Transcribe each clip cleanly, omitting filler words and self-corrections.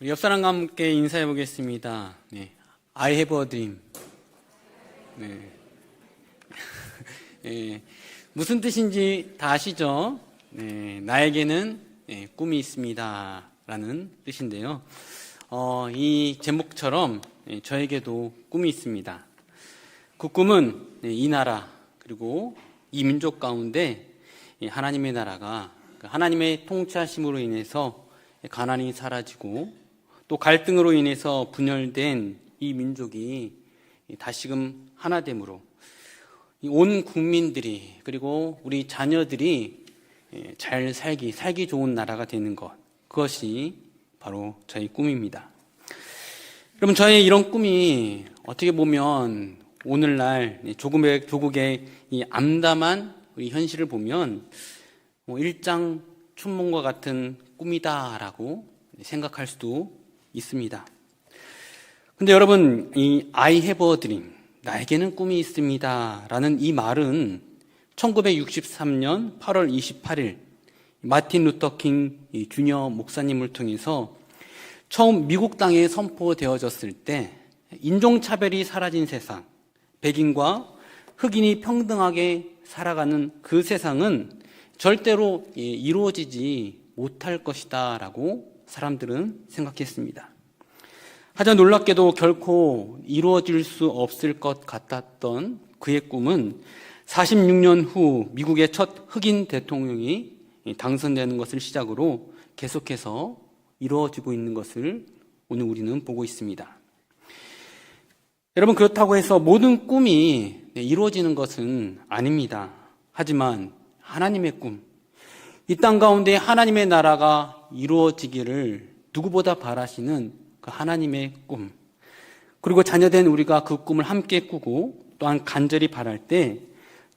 우리 옆 사람과 함께 인사해 보겠습니다. 네. I have a dream. 네. 네. 무슨 뜻인지 다 아시죠? 네. 나에게는 꿈이 있습니다. 라는 뜻인데요. 이 제목처럼 저에게도 꿈이 있습니다. 그 꿈은 이 나라 그리고 이 민족 가운데 하나님의 나라가 하나님의 통치하심으로 인해서 가난이 사라지고 또 갈등으로 인해서 분열된 이 민족이 다시금 하나됨으로 온 국민들이 그리고 우리 자녀들이 잘 살기 좋은 나라가 되는 것, 그것이 바로 저의 꿈입니다. 여러분, 저의 이런 꿈이 어떻게 보면 오늘날 조국의 이 암담한 우리 현실을 보면 일장춘몽과 같은 꿈이다라고 생각할 수도 있습니다. 근데 여러분, 이 I have a dream, 나에게는 꿈이 있습니다 라는 이 말은 1963년 8월 28일 마틴 루터 킹 주니어 목사님을 통해서 처음 미국 땅에 선포되어졌을 때 인종차별이 사라진 세상, 백인과 흑인이 평등하게 살아가는 그 세상은 절대로 이루어지지 못할 것이다 라고 사람들은 생각했습니다. 하지만 놀랍게도 결코 이루어질 수 없을 것 같았던 그의 꿈은 46년 후 미국의 첫 흑인 대통령이 당선되는 것을 시작으로 계속해서 이루어지고 있는 것을 오늘 우리는 보고 있습니다. 여러분, 그렇다고 해서 모든 꿈이 이루어지는 것은 아닙니다. 하지만 하나님의 꿈, 이 땅 가운데 하나님의 나라가 이루어지기를 누구보다 바라시는 그 하나님의 꿈, 그리고 자녀된 우리가 그 꿈을 함께 꾸고 또한 간절히 바랄 때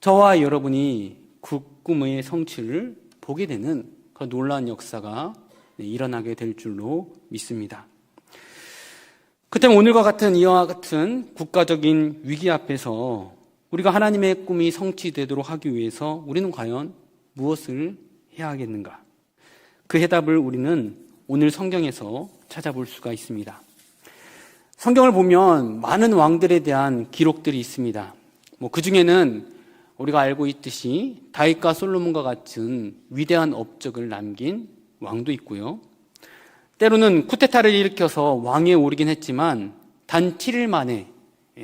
저와 여러분이 그 꿈의 성취를 보게 되는 그 놀라운 역사가 일어나게 될 줄로 믿습니다. 그렇다면 오늘과 같은 이와 같은 국가적인 위기 앞에서 우리가 하나님의 꿈이 성취되도록 하기 위해서 우리는 과연 무엇을 해야 하겠는가? 그 해답을 우리는 오늘 성경에서 찾아볼 수가 있습니다. 성경을 보면 많은 왕들에 대한 기록들이 있습니다. 그 중에는 우리가 알고 있듯이 다윗과 솔로몬과 같은 위대한 업적을 남긴 왕도 있고요. 때로는 쿠데타를 일으켜서 왕위에 오르긴 했지만 단 7일 만에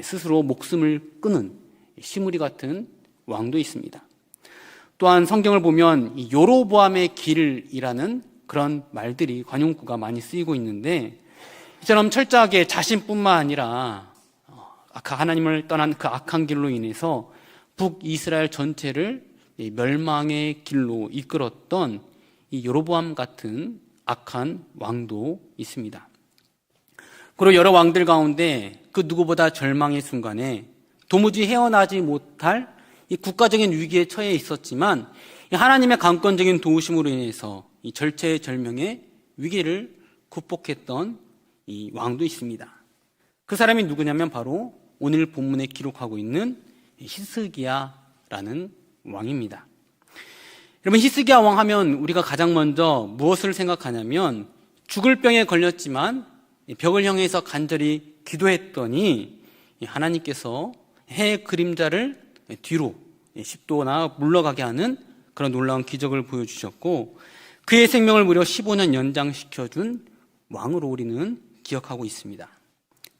스스로 목숨을 끊은 시므리 같은 왕도 있습니다. 또한 성경을 보면 요로보암의 길이라는 그런 말들이 관용구가 많이 쓰이고 있는데, 이처럼 철저하게 자신뿐만 아니라 하나님을 떠난 그 악한 길로 인해서 북이스라엘 전체를 멸망의 길로 이끌었던 이 요로보암 같은 악한 왕도 있습니다. 그리고 여러 왕들 가운데 그 누구보다 절망의 순간에 도무지 헤어나지 못할 이 국가적인 위기에 처해 있었지만 하나님의 강권적인 도우심으로 인해서 이 절체절명의 위기를 극복했던 이 왕도 있습니다. 그 사람이 누구냐면 바로 오늘 본문에 기록하고 있는 히스기야라는 왕입니다. 여러분, 히스기야 왕 하면 우리가 가장 먼저 무엇을 생각하냐면 죽을 병에 걸렸지만 벽을 향해서 간절히 기도했더니 하나님께서 해의 그림자를 뒤로 10도나 물러가게 하는 그런 놀라운 기적을 보여주셨고, 그의 생명을 무려 15년 연장시켜준 왕으로 우리는 기억하고 있습니다.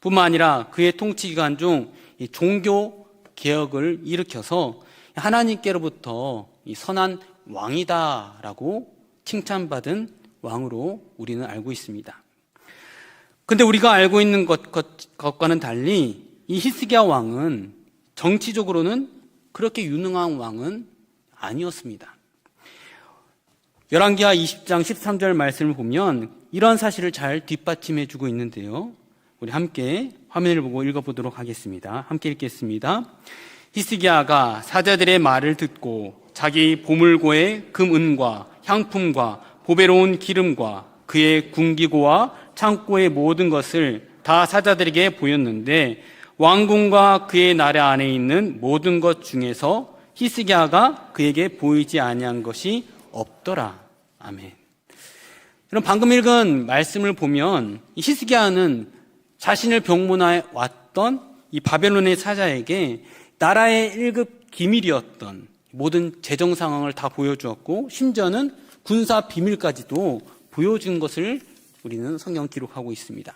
뿐만 아니라 그의 통치 기간 중 종교 개혁을 일으켜서 하나님께로부터 선한 왕이다라고 칭찬받은 왕으로 우리는 알고 있습니다. 그런데 우리가 알고 있는 것과는 달리 이 히스기야 왕은 정치적으로는 그렇게 유능한 왕은 아니었습니다. 열왕기하 20장 13절 말씀을 보면 이런 사실을 잘 뒷받침해 주고 있는데요. 우리 함께 화면을 보고 읽어보도록 하겠습니다. 함께 읽겠습니다. 히스기야가 사자들의 말을 듣고 자기 보물고의 금은과 향품과 보배로운 기름과 그의 군기고와 창고의 모든 것을 다 사자들에게 보였는데 왕궁과 그의 나라 안에 있는 모든 것 중에서 히스기야가 그에게 보이지 아니한 것이 없더라. 아멘. 그럼 방금 읽은 말씀을 보면 히스기야는 자신을 병문화해 왔던 이 바벨론의 사자에게 나라의 1급 기밀이었던 모든 재정 상황을 다 보여주었고 심지어는 군사 비밀까지도 보여준 것을 우리는 성경 기록하고 있습니다.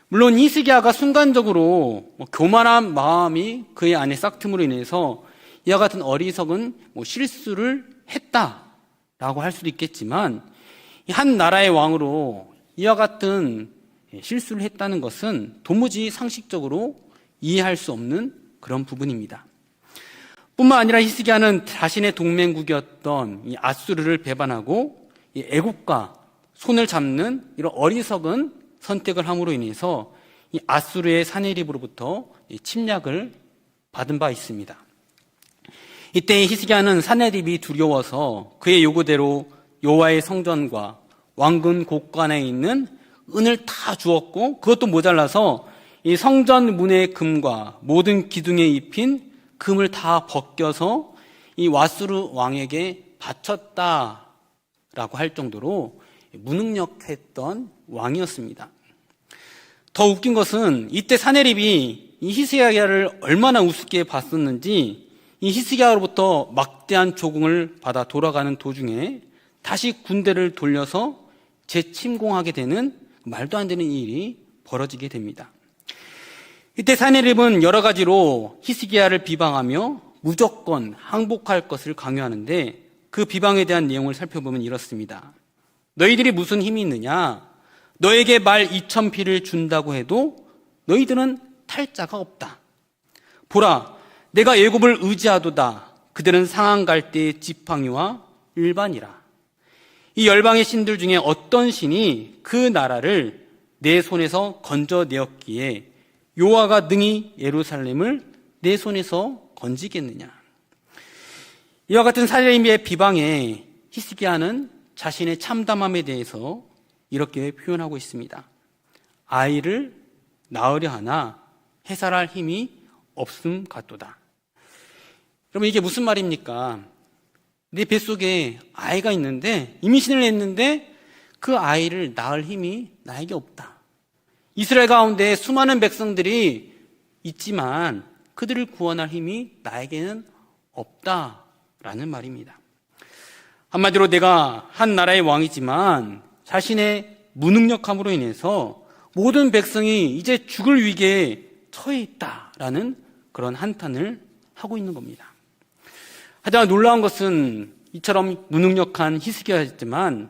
물론 히스기야가 순간적으로 교만한 마음이 그의 안에 싹틈으로 인해서 이와 같은 어리석은 실수를 했다라고 할 수도 있겠지만 한 나라의 왕으로 이와 같은 실수를 했다는 것은 도무지 상식적으로 이해할 수 없는 그런 부분입니다. 뿐만 아니라 히스기야는 자신의 동맹국이었던 이 아수르를 배반하고 이 애국과 손을 잡는 이런 어리석은 선택을 함으로 인해서 이 아수르의 사네립으로부터 침략을 받은 바 있습니다. 이때 히스기야는 사네립이 두려워서 그의 요구대로 여호와의 성전과 왕궁 곳간에 있는 은을 다 주었고 그것도 모자라서 이 성전 문의 금과 모든 기둥에 입힌 금을 다 벗겨서 이 와수르 왕에게 바쳤다라고 할 정도로 무능력했던 왕이었습니다. 더 웃긴 것은 이때 사네립이 이 히스기야를 얼마나 우습게 봤었는지 이 히스기야로부터 막대한 조공을 받아 돌아가는 도중에 다시 군대를 돌려서 재침공하게 되는 말도 안 되는 일이 벌어지게 됩니다. 이때 사네립은 여러 가지로 히스기야를 비방하며 무조건 항복할 것을 강요하는데 그 비방에 대한 내용을 살펴보면 이렇습니다. 너희들이 무슨 힘이 있느냐? 너에게 말 2,000피를 준다고 해도 너희들은 탈자가 없다. 보라, 내가 애굽을 의지하도다. 그들은 상한 갈대의 지팡이와 일반이라. 이 열방의 신들 중에 어떤 신이 그 나라를 내 손에서 건져내었기에 여호와가 능히 예루살렘을 내 손에서 건지겠느냐. 이와 같은 사네립의 비방에 히스기야는 자신의 참담함에 대해서 이렇게 표현하고 있습니다. 아이를 낳으려 하나 해살할 힘이 없음 같도다. 여러분 이게 무슨 말입니까? 내 뱃속에 아이가 있는데 임신을 했는데 그 아이를 낳을 힘이 나에게 없다. 이스라엘 가운데 수많은 백성들이 있지만 그들을 구원할 힘이 나에게는 없다라는 말입니다. 한마디로 내가 한 나라의 왕이지만 자신의 무능력함으로 인해서 모든 백성이 이제 죽을 위기에 처해 있다라는 그런 한탄을 하고 있는 겁니다. 하지만 놀라운 것은 이처럼 무능력한 히스기야였지만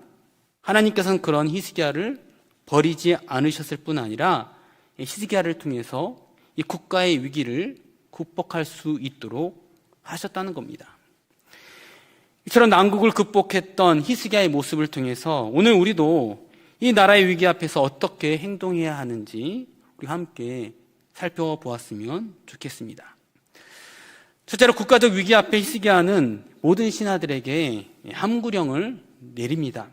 하나님께서는 그런 히스기야를 버리지 않으셨을 뿐 아니라 히스기야를 통해서 이 국가의 위기를 극복할 수 있도록 하셨다는 겁니다. 이처럼 난국을 극복했던 히스기야의 모습을 통해서 오늘 우리도 이 나라의 위기 앞에서 어떻게 행동해야 하는지 우리 함께 살펴보았으면 좋겠습니다. 첫째로 국가적 위기 앞에 히스기야는 모든 신하들에게 함구령을 내립니다.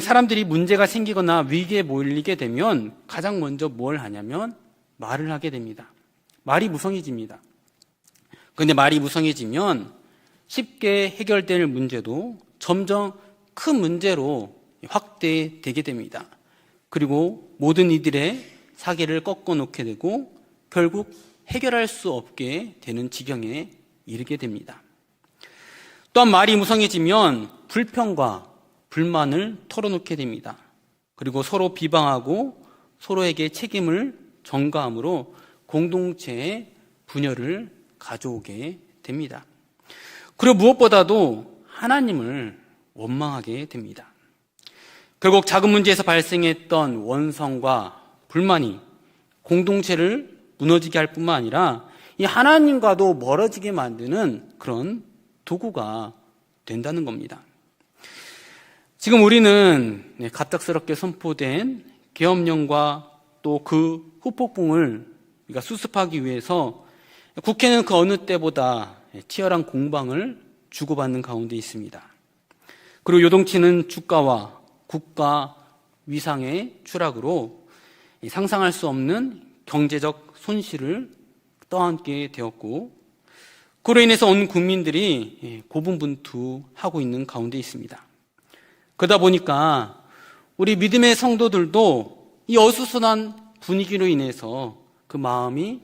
사람들이 문제가 생기거나 위기에 몰리게 되면 가장 먼저 뭘 하냐면 말을 하게 됩니다. 말이 무성해집니다. 그런데 말이 무성해지면 쉽게 해결될 문제도 점점 큰 문제로 확대되게 됩니다. 그리고 모든 이들의 사기를 꺾어 놓게 되고 결국 해결할 수 없게 되는 지경에 이르게 됩니다. 또한 말이 무성해지면 불평과 불만을 털어놓게 됩니다. 그리고 서로 비방하고 서로에게 책임을 전가함으로 공동체의 분열을 가져오게 됩니다. 그리고 무엇보다도 하나님을 원망하게 됩니다. 결국 작은 문제에서 발생했던 원성과 불만이 공동체를 무너지게 할 뿐만 아니라 이 하나님과도 멀어지게 만드는 그런 도구가 된다는 겁니다. 지금 우리는 갑작스럽게 선포된 계엄령과 또 그 후폭풍을 우리가 수습하기 위해서 국회는 그 어느 때보다 치열한 공방을 주고받는 가운데 있습니다. 그리고 요동치는 주가와 국가 위상의 추락으로 상상할 수 없는 경제적 손실을 떠안게 되었고 그로 인해서 온 국민들이 고분분투하고 있는 가운데 있습니다. 그러다 보니까 우리 믿음의 성도들도 이 어수선한 분위기로 인해서 그 마음이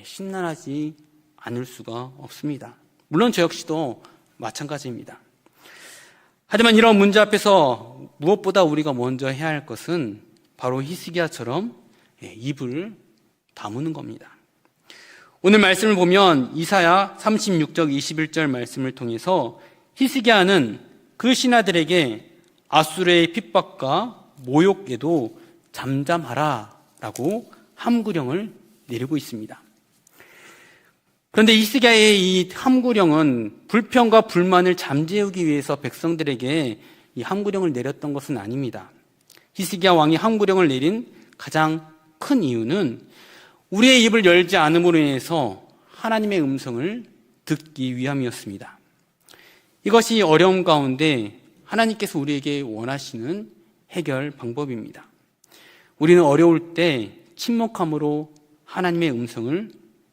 심란하지 않을 수가 없습니다. 물론 저 역시도 마찬가지입니다. 하지만 이런 문제 앞에서 무엇보다 우리가 먼저 해야 할 것은 바로 히스기야처럼 입을 다무는 겁니다. 오늘 말씀을 보면 이사야 36절 21절 말씀을 통해서 히스기야는 그 신하들에게 아수르의 핍박과 모욕에도 잠잠하라 라고 함구령을 내리고 있습니다. 그런데 히스기야의 이 함구령은 불평과 불만을 잠재우기 위해서 백성들에게 이 함구령을 내렸던 것은 아닙니다. 히스기야 왕이 함구령을 내린 가장 큰 이유는 우리의 입을 열지 않음으로 인해서 하나님의 음성을 듣기 위함이었습니다. 이것이 어려움 가운데 하나님께서 우리에게 원하시는 해결 방법입니다. 우리는 어려울 때 침묵함으로 하나님의 음성을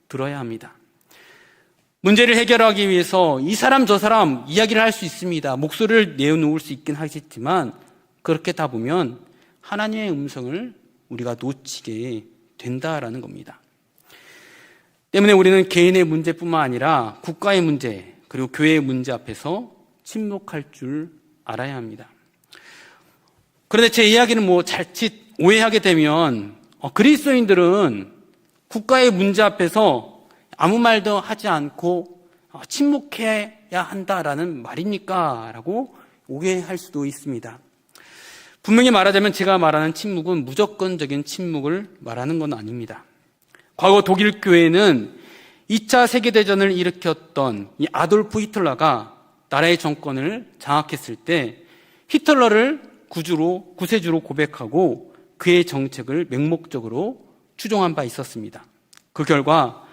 들어야 합니다. 문제를 해결하기 위해서 이 사람 저 사람 이야기를 할 수 있습니다. 목소리를 내어놓을 수 있긴 하겠지만 그렇게 다 보면 하나님의 음성을 우리가 놓치게 된다라는 겁니다. 때문에 우리는 개인의 문제뿐만 아니라 국가의 문제 그리고 교회의 문제 앞에서 침묵할 줄 알아야 합니다. 그런데 제 이야기는 자칫 오해하게 되면 그리스도인들은 국가의 문제 앞에서 아무 말도 하지 않고 침묵해야 한다라는 말입니까? 라고 오해할 수도 있습니다. 분명히 말하자면 제가 말하는 침묵은 무조건적인 침묵을 말하는 건 아닙니다. 과거 독일 교회는 2차 세계대전을 일으켰던 이 아돌프 히틀러가 나라의 정권을 장악했을 때 히틀러를 구세주로 고백하고 그의 정책을 맹목적으로 추종한 바 있었습니다. 그 결과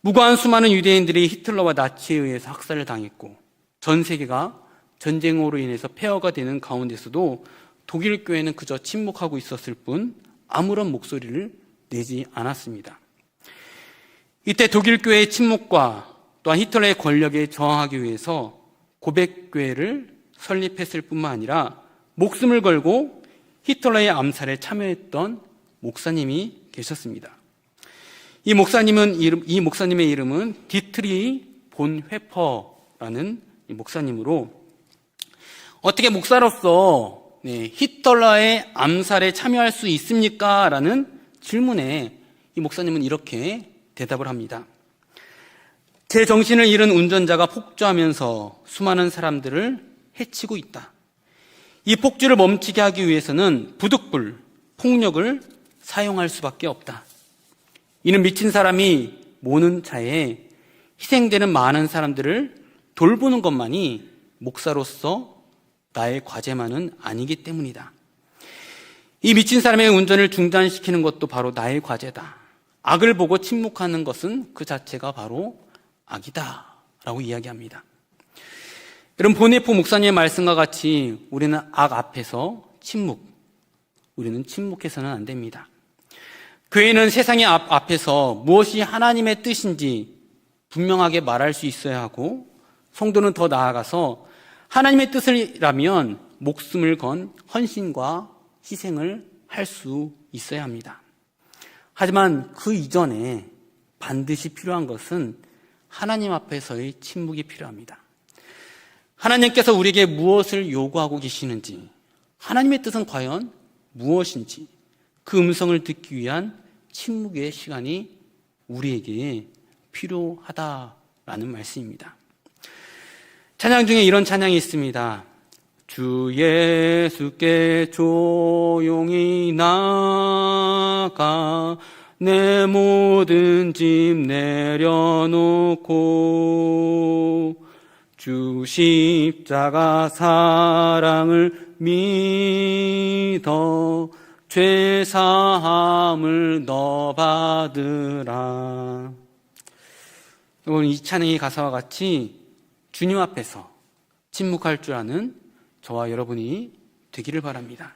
무고한 수많은 유대인들이 히틀러와 나치에 의해서 학살을 당했고 전 세계가 전쟁으로 인해서 폐허가 되는 가운데서도 독일 교회는 그저 침묵하고 있었을 뿐 아무런 목소리를 내지 않았습니다. 이때 독일 교회의 침묵과 또한 히틀러의 권력에 저항하기 위해서 고백교회를 설립했을 뿐만 아니라 목숨을 걸고 히틀러의 암살에 참여했던 목사님이 계셨습니다. 이 목사님의 이름은 디트리 본 회퍼라는 목사님으로 어떻게 목사로서 히틀러의 암살에 참여할 수 있습니까? 라는 질문에 이 목사님은 이렇게 대답을 합니다. 제 정신을 잃은 운전자가 폭주하면서 수많은 사람들을 해치고 있다. 이 폭주를 멈추게 하기 위해서는 부득불, 폭력을 사용할 수밖에 없다. 이는 미친 사람이 모는 차에 희생되는 많은 사람들을 돌보는 것만이 목사로서 나의 과제만은 아니기 때문이다. 이 미친 사람의 운전을 중단시키는 것도 바로 나의 과제다. 악을 보고 침묵하는 것은 그 자체가 바로 악이다 라고 이야기합니다. 여러분, 보네포 목사님의 말씀과 같이 우리는 악 앞에서 우리는 침묵해서는 안 됩니다. 교회는 세상의 앞에서 무엇이 하나님의 뜻인지 분명하게 말할 수 있어야 하고, 성도는 더 나아가서 하나님의 뜻이라면 목숨을 건 헌신과 희생을 할 수 있어야 합니다. 하지만 그 이전에 반드시 필요한 것은 하나님 앞에서의 침묵이 필요합니다. 하나님께서 우리에게 무엇을 요구하고 계시는지, 하나님의 뜻은 과연 무엇인지 그 음성을 듣기 위한 침묵의 시간이 우리에게 필요하다라는 말씀입니다. 찬양 중에 이런 찬양이 있습니다. 주 예수께 조용히 나가 내 모든 짐 내려놓고 주 십자가 사랑을 믿어 죄사함을 너 받으라. 여러분, 이 찬양의 가사와 같이 주님 앞에서 침묵할 줄 아는 저와 여러분이 되기를 바랍니다.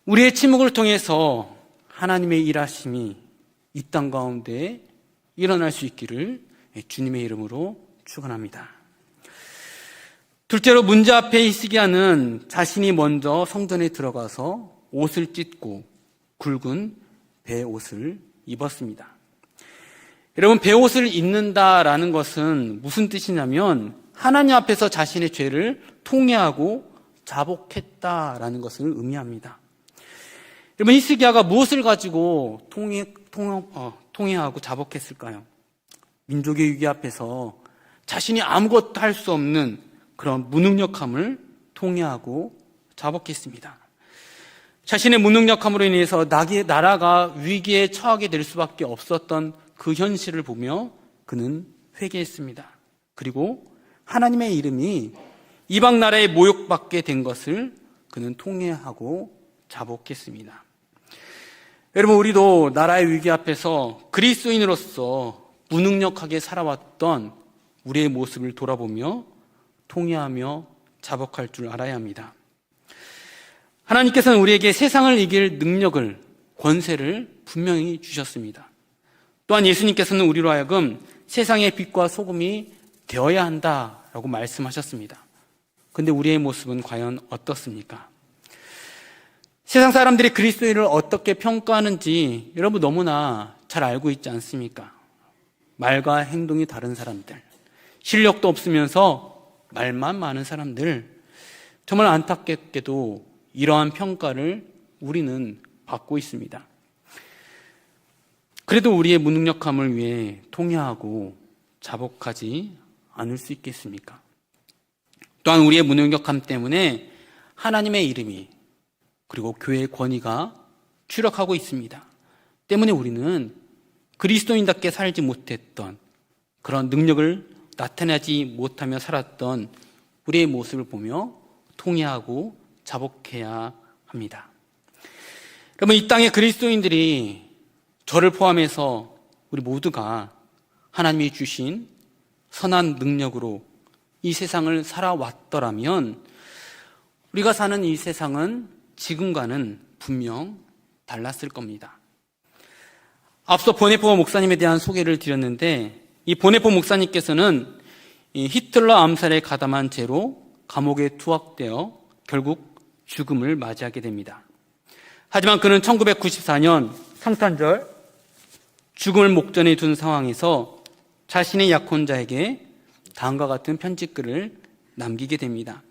우리의 침묵을 통해서 하나님의 일하심이 이 땅 가운데 일어날 수 있기를 주님의 이름으로 축원합니다. 둘째로 문제 앞에 히스기야는 자신이 먼저 성전에 들어가서 옷을 찢고 굵은 베옷을 입었습니다. 여러분, 베옷을 입는다라는 것은 무슨 뜻이냐면 하나님 앞에서 자신의 죄를 통회하고 자복했다라는 것을 의미합니다. 여러분, 히스기야가 무엇을 가지고 통회하고 자복했을까요? 민족의 위기 앞에서 자신이 아무것도 할 수 없는 그런 무능력함을 통회하고 자복했습니다. 자신의 무능력함으로 인해서 나라가 위기에 처하게 될 수밖에 없었던 그 현실을 보며 그는 회개했습니다. 그리고 하나님의 이름이 이방 나라에 모욕받게 된 것을 그는 통회하고 자복했습니다. 여러분, 우리도 나라의 위기 앞에서 그리스도인으로서 무능력하게 살아왔던 우리의 모습을 돌아보며 통회하며 자복할 줄 알아야 합니다. 하나님께서는 우리에게 세상을 이길 능력을, 권세를 분명히 주셨습니다. 또한 예수님께서는 우리로 하여금 세상의 빛과 소금이 되어야 한다라고 말씀하셨습니다. 그런데 우리의 모습은 과연 어떻습니까? 세상 사람들이 그리스도인을 어떻게 평가하는지 여러분 너무나 잘 알고 있지 않습니까? 말과 행동이 다른 사람들, 실력도 없으면서 말만 많은 사람들, 정말 안타깝게도 이러한 평가를 우리는 받고 있습니다. 그래도 우리의 무능력함을 위해 통회하고 자복하지 않을 수 있겠습니까? 또한 우리의 무능력함 때문에 하나님의 이름이 그리고 교회의 권위가 추락하고 있습니다. 때문에 우리는 그리스도인답게 살지 못했던 그런 능력을 나타내지 못하며 살았던 우리의 모습을 보며 통회하고 자복해야 합니다. 여러분, 이 땅의 그리스도인들이 저를 포함해서 우리 모두가 하나님이 주신 선한 능력으로 이 세상을 살아왔더라면 우리가 사는 이 세상은 지금과는 분명 달랐을 겁니다. 앞서 보네포 목사님에 대한 소개를 드렸는데 이 보네포 목사님께서는 이 히틀러 암살에 가담한 죄로 감옥에 투옥되어 결국 죽음을 맞이하게 됩니다. 하지만 그는 1994년 성탄절 죽음을 목전에 둔 상황에서 자신의 약혼자에게 다음과 같은 편지글을 남기게 됩니다.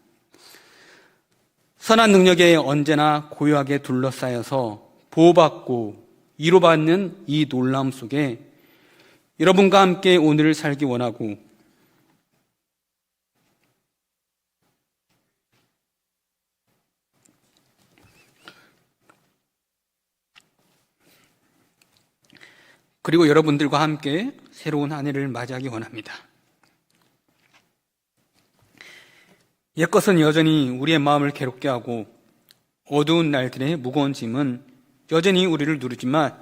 선한 능력에 언제나 고요하게 둘러싸여서 보호받고 위로받는 이 놀라움 속에 여러분과 함께 오늘을 살기 원하고 그리고 여러분들과 함께 새로운 한 해를 맞이하기 원합니다. 옛것은 여전히 우리의 마음을 괴롭게 하고 어두운 날들의 무거운 짐은 여전히 우리를 누르지만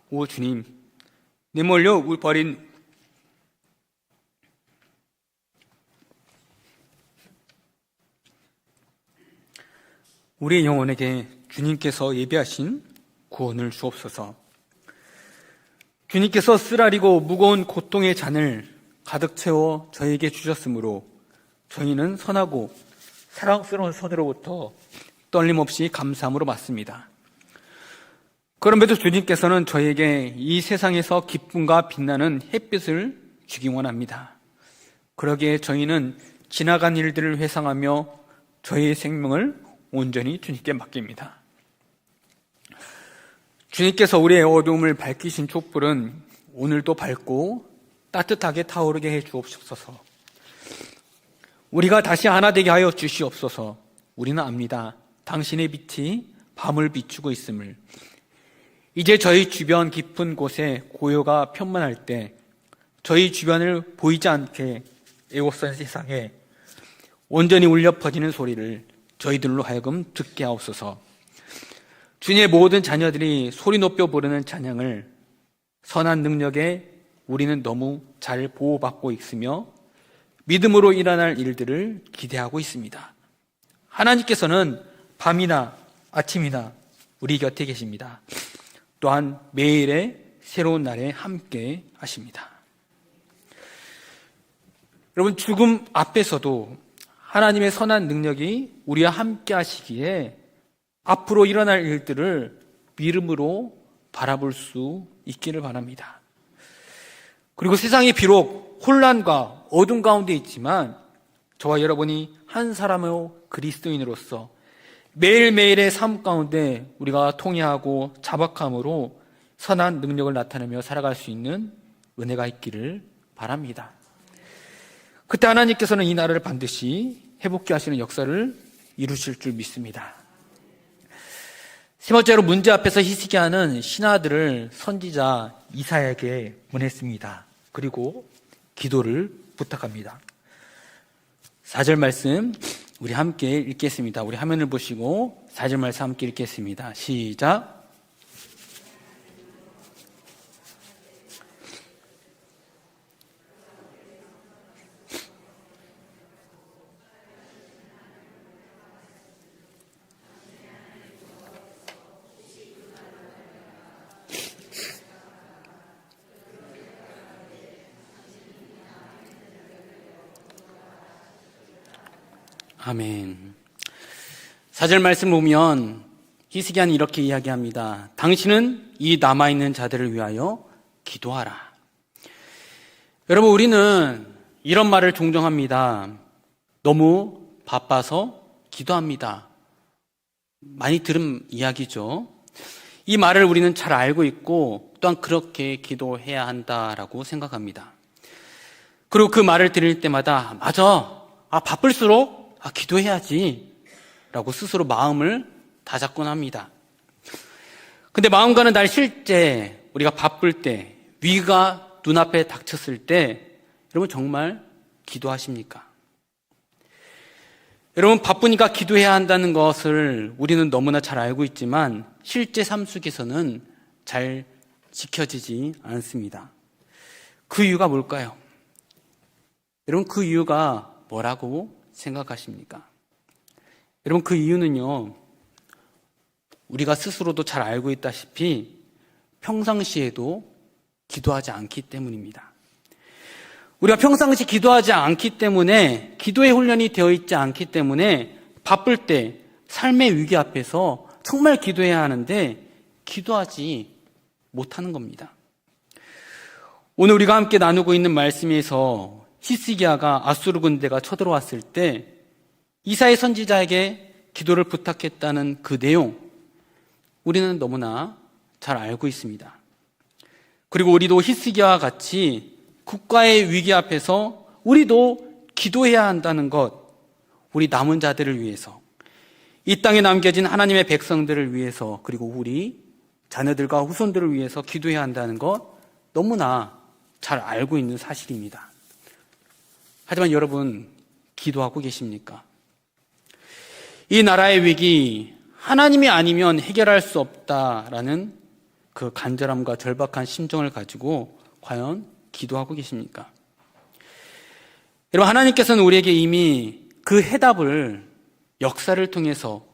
오 주님, 내몰려 버린 우리의 영혼에게 주님께서 예비하신 구원을 주옵소서. 주님께서 쓰라리고 무거운 고통의 잔을 가득 채워 저에게 주셨으므로 저희는 선하고 사랑스러운 손으로부터 떨림없이 감사함으로 받습니다. 그럼에도 주님께서는 저에게 이 세상에서 기쁨과 빛나는 햇빛을 주기 원합니다. 그러기에 저희는 지나간 일들을 회상하며 저희의 생명을 온전히 주님께 맡깁니다. 주님께서 우리의 어두움을 밝히신 촛불은 오늘도 밝고 따뜻하게 타오르게 해 주옵소서. 우리가 다시 하나 되게 하여 주시옵소서. 우리는 압니다. 당신의 빛이 밤을 비추고 있음을. 이제 저희 주변 깊은 곳에 고요가 편만할 때 저희 주변을 보이지 않게 애워싼 세상에 온전히 울려 퍼지는 소리를 저희들로 하여금 듣게 하옵소서. 주님의 모든 자녀들이 소리 높여 부르는 찬양을 선한 능력에 우리는 너무 잘 보호받고 있으며 믿음으로 일어날 일들을 기대하고 있습니다. 하나님께서는 밤이나 아침이나 우리 곁에 계십니다. 또한 매일의 새로운 날에 함께 하십니다. 여러분, 죽음 앞에서도 하나님의 선한 능력이 우리와 함께 하시기에 앞으로 일어날 일들을 믿음으로 바라볼 수 있기를 바랍니다. 그리고 세상이 비록 혼란과 어둠 가운데 있지만 저와 여러분이 한 사람의 그리스도인으로서 매일매일의 삶 가운데 우리가 통회하고 자박함으로 선한 능력을 나타내며 살아갈 수 있는 은혜가 있기를 바랍니다. 그때 하나님께서는 이 나라를 반드시 회복케 하시는 역사를 이루실 줄 믿습니다. 세 번째로 문제 앞에서 히스기야는 신하들을 선지자 이사야에게 보냈습니다. 그리고 기도를 부탁합니다. 4절 말씀 우리 함께 읽겠습니다. 우리 화면을 보시고 4절 말씀 함께 읽겠습니다. 시작. 아멘. 4절 말씀 보면 히스기야는 이렇게 이야기합니다. 당신은 이 남아있는 자들을 위하여 기도하라. 여러분, 우리는 이런 말을 종종 합니다. 너무 바빠서 기도합니다. 많이 들은 이야기죠. 이 말을 우리는 잘 알고 있고 또한 그렇게 기도해야 한다라고 생각합니다. 그리고 그 말을 들을 때마다 맞아, 바쁠수록 기도해야지 라고 스스로 마음을 다잡곤 합니다. 근데 마음과는 달리 실제 우리가 바쁠 때, 위기가 눈앞에 닥쳤을 때 여러분 정말 기도하십니까? 여러분, 바쁘니까 기도해야 한다는 것을 우리는 너무나 잘 알고 있지만 실제 삶 속에서는 잘 지켜지지 않습니다. 그 이유가 뭘까요? 여러분, 그 이유가 뭐라고 생각하십니까? 여러분, 그 이유는요, 우리가 스스로도 잘 알고 있다시피 평상시에도 기도하지 않기 때문입니다. 우리가 평상시 기도하지 않기 때문에, 기도의 훈련이 되어 있지 않기 때문에 바쁠 때 삶의 위기 앞에서 정말 기도해야 하는데 기도하지 못하는 겁니다. 오늘 우리가 함께 나누고 있는 말씀에서 히스기야가 아수르 군대가 쳐들어왔을 때 이사야 선지자에게 기도를 부탁했다는 그 내용, 우리는 너무나 잘 알고 있습니다. 그리고 우리도 히스기야와 같이 국가의 위기 앞에서 우리도 기도해야 한다는 것, 우리 남은 자들을 위해서, 이 땅에 남겨진 하나님의 백성들을 위해서, 그리고 우리 자녀들과 후손들을 위해서 기도해야 한다는 것 너무나 잘 알고 있는 사실입니다. 하지만 여러분, 기도하고 계십니까? 이 나라의 위기, 하나님이 아니면 해결할 수 없다라는 그 간절함과 절박한 심정을 가지고 과연 기도하고 계십니까? 여러분, 하나님께서는 우리에게 이미 그 해답을 역사를 통해서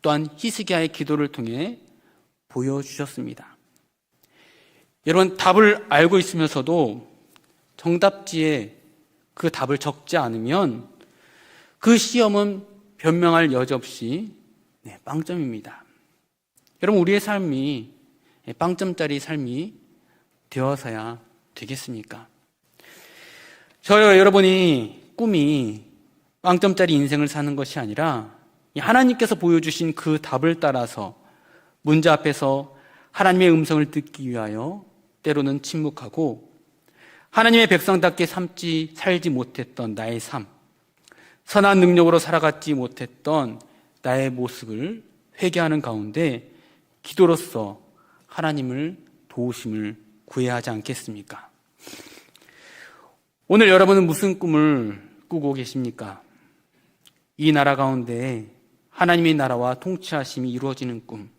또한 히스기야의 기도를 통해 보여주셨습니다. 여러분, 답을 알고 있으면서도 정답지에 그 답을 적지 않으면 그 시험은 변명할 여지 없이 빵점입니다. 여러분, 우리의 삶이 빵점짜리 삶이 되어서야 되겠습니까? 저요, 여러분이 꿈이 빵점짜리 인생을 사는 것이 아니라 하나님께서 보여주신 그 답을 따라서 문제 앞에서 하나님의 음성을 듣기 위하여 때로는 침묵하고 하나님의 백성답게 살지 못했던 나의 삶, 선한 능력으로 살아가지 못했던 나의 모습을 회개하는 가운데 기도로서 하나님을 도우심을 구해야 하지 않겠습니까? 오늘 여러분은 무슨 꿈을 꾸고 계십니까? 이 나라 가운데 하나님의 나라와 통치하심이 이루어지는 꿈,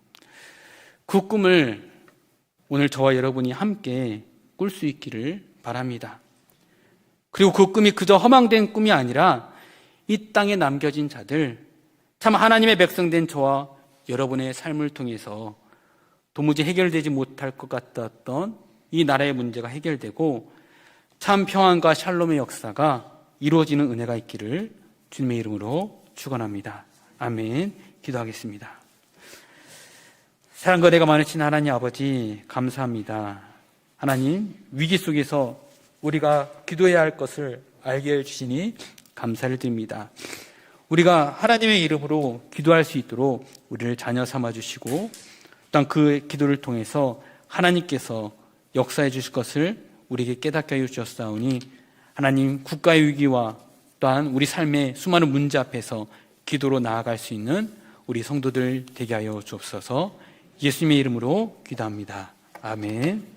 그 꿈을 오늘 저와 여러분이 함께 꿀 수 있기를 바랍니다. 그리고 그 꿈이 그저 허망된 꿈이 아니라 이 땅에 남겨진 자들, 참 하나님의 백성된 저와 여러분의 삶을 통해서 도무지 해결되지 못할 것 같았던 이 나라의 문제가 해결되고 참 평안과 샬롬의 역사가 이루어지는 은혜가 있기를 주님의 이름으로 축원합니다. 아멘. 기도하겠습니다. 사랑과 은혜가 많으신 하나님 아버지, 감사합니다. 하나님, 위기 속에서 우리가 기도해야 할 것을 알게 해주시니 감사를 드립니다. 우리가 하나님의 이름으로 기도할 수 있도록 우리를 자녀 삼아주시고 또한 그 기도를 통해서 하나님께서 역사해 주실 것을 우리에게 깨닫게 하여 주셨사오니 하나님, 국가의 위기와 또한 우리 삶의 수많은 문제 앞에서 기도로 나아갈 수 있는 우리 성도들 되게 하여 주옵소서. 예수님의 이름으로 기도합니다. 아멘.